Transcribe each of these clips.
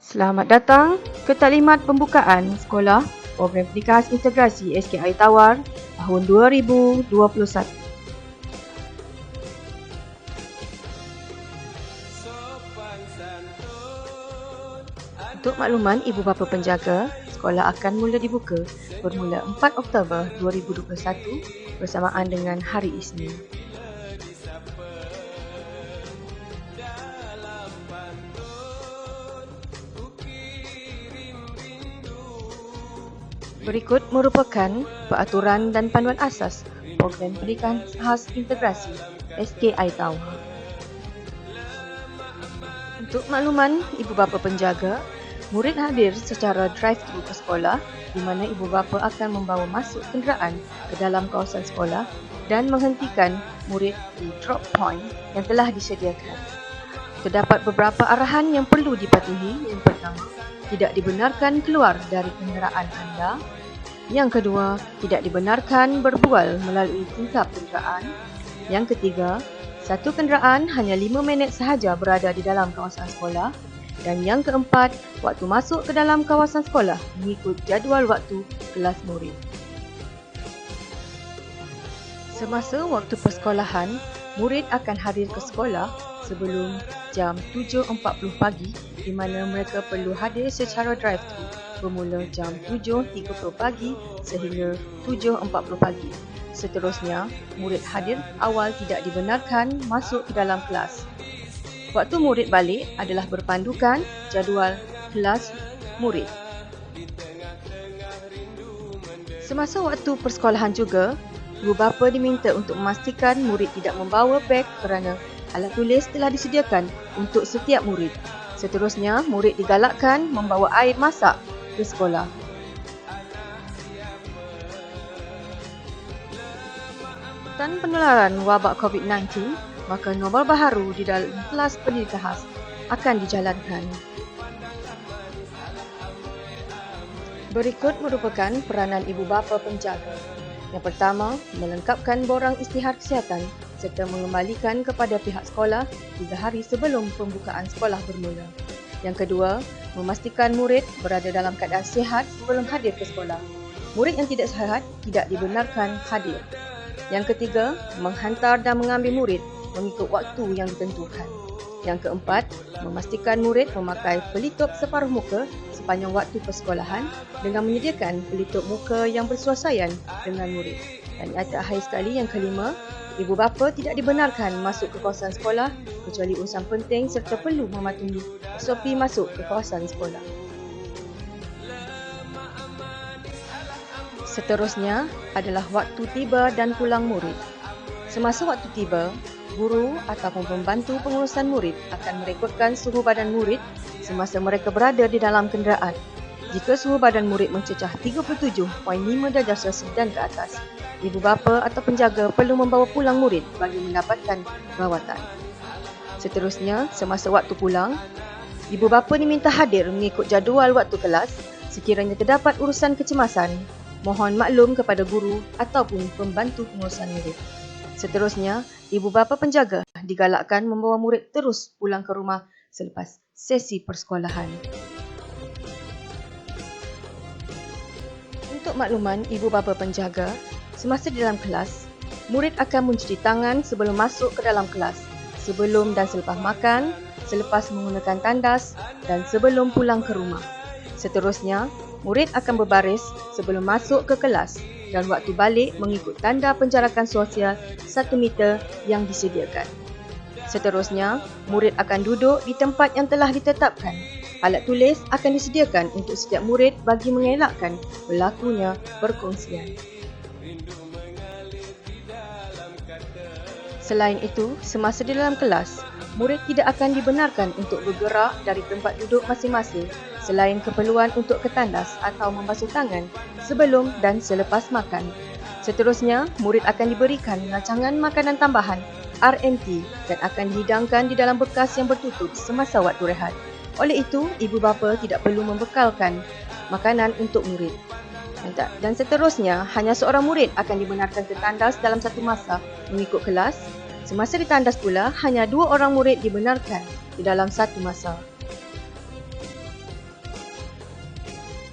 Selamat datang ke taklimat pembukaan sekolah Program Pendidikan Integrasi SKI Tawar tahun 2021. Untuk makluman ibu bapa penjaga, sekolah akan mula dibuka bermula 4 Oktober 2021 bersamaan dengan Hari Isnin. Berikut merupakan peraturan dan panduan asas Program Pendidikan Khas Integrasi SKI Tawar. Untuk makluman ibu bapa penjaga, murid hadir secara drive-thru ke sekolah di mana ibu bapa akan membawa masuk kenderaan ke dalam kawasan sekolah dan menghentikan murid di drop point yang telah disediakan. Terdapat beberapa arahan yang perlu dipatuhi. Yang pertama, tidak dibenarkan keluar dari kenderaan anda. Yang kedua, tidak dibenarkan berbual melalui tingkap kenderaan. Yang ketiga, satu kenderaan hanya 5 minit sahaja berada di dalam kawasan sekolah. Dan yang keempat, waktu masuk ke dalam kawasan sekolah mengikut jadual waktu kelas murid. Semasa waktu persekolahan, murid akan hadir ke sekolah sebelum jam 7.40 pagi di mana mereka perlu hadir secara drive-thru bermula jam 7.30 pagi sehingga 7.40 pagi. Seterusnya, murid hadir awal tidak dibenarkan masuk ke dalam kelas. Waktu murid balik adalah berpandukan jadual kelas murid. Semasa waktu persekolahan juga, ibu bapa diminta untuk memastikan murid tidak membawa beg kerana alat tulis telah disediakan untuk setiap murid. Seterusnya, murid digalakkan membawa air masak ke sekolah. Tentang penularan wabak COVID-19, maka normal baharu di dalam kelas pendidikan khas akan dijalankan. Berikut merupakan peranan ibu bapa penjaga. Yang pertama, melengkapkan borang isytihar kesihatan serta mengembalikan kepada pihak sekolah 3 hari sebelum pembukaan sekolah bermula. Yang kedua, memastikan murid berada dalam keadaan sihat sebelum hadir ke sekolah. Murid yang tidak sihat tidak dibenarkan hadir. Yang ketiga, menghantar dan mengambil murid mengikut waktu yang ditentukan. Yang keempat, memastikan murid memakai pelitup separuh muka sepanjang waktu persekolahan dengan menyediakan pelitup muka yang bersesuaian dengan murid. Dan yang terakhir sekali, yang kelima, ibu bapa tidak dibenarkan masuk ke kawasan sekolah kecuali urusan penting serta perlu mematuhi SOP masuk ke kawasan sekolah. Seterusnya adalah waktu tiba dan pulang murid. Semasa waktu tiba, guru ataupun pembantu pengurusan murid akan merekodkan suhu badan murid semasa mereka berada di dalam kenderaan. Jika suhu badan murid mencecah 37.5 darjah Celsius dan ke atas, ibu bapa atau penjaga perlu membawa pulang murid bagi mendapatkan rawatan. Seterusnya, semasa waktu pulang, ibu bapa diminta hadir mengikut jadual waktu kelas. Sekiranya terdapat urusan kecemasan, mohon maklum kepada guru ataupun pembantu pengurusan murid. Seterusnya, ibu bapa penjaga digalakkan membawa murid terus pulang ke rumah selepas sesi persekolahan. Untuk makluman ibu bapa penjaga, semasa di dalam kelas, murid akan mencuci tangan sebelum masuk ke dalam kelas, sebelum dan selepas makan, selepas menggunakan tandas dan sebelum pulang ke rumah. Seterusnya, murid akan berbaris sebelum masuk ke kelas dan waktu balik mengikut tanda penjarakan sosial 1 meter yang disediakan. Seterusnya, murid akan duduk di tempat yang telah ditetapkan. Alat tulis akan disediakan untuk setiap murid bagi mengelakkan berlakunya perkongsian. Selain itu, semasa di dalam kelas, murid tidak akan dibenarkan untuk bergerak dari tempat duduk masing-masing selain keperluan untuk ke tandas atau membasuh tangan sebelum dan selepas makan. Seterusnya, murid akan diberikan rancangan makanan tambahan RMT dan akan dihidangkan di dalam bekas yang bertutup semasa waktu rehat. Oleh itu, ibu bapa tidak perlu membekalkan makanan untuk murid. Dan seterusnya, hanya seorang murid akan dibenarkan ke tandas dalam satu masa mengikut kelas. Semasa di tandas pula, hanya 2 orang murid dibenarkan di dalam satu masa.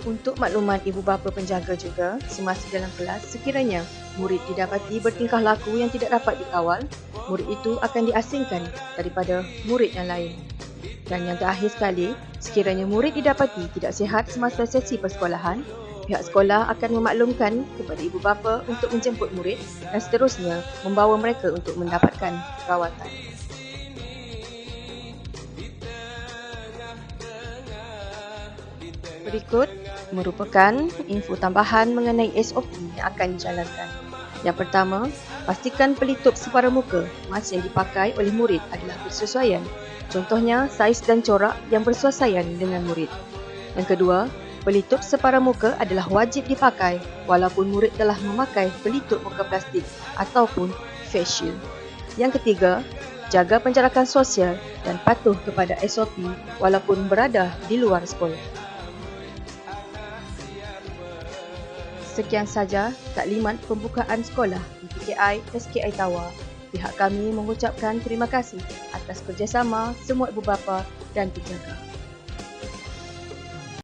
Untuk makluman ibu bapa penjaga juga, semasa dalam kelas, sekiranya murid didapati bertingkah laku yang tidak dapat dikawal, murid itu akan diasingkan daripada murid yang lain. Dan yang terakhir sekali, sekiranya murid didapati tidak sihat semasa sesi persekolahan, pihak sekolah akan memaklumkan kepada ibu bapa untuk menjemput murid dan seterusnya membawa mereka untuk mendapatkan rawatan. Berikut merupakan info tambahan mengenai SOP yang akan dijalankan. Yang pertama, pastikan pelitup separa muka mas yang dipakai oleh murid adalah bersesuaian. Contohnya, saiz dan corak yang bersesuaian dengan murid. Yang kedua, pelitup separa muka adalah wajib dipakai walaupun murid telah memakai pelitup muka plastik ataupun face shield. Yang ketiga, jaga penjarakan sosial dan patuh kepada SOP walaupun berada di luar sekolah. Sekian saja taklimat pembukaan sekolah di PKI SKI Tawar. Pihak kami mengucapkan terima kasih atas kerjasama semua ibu bapa dan penjaga.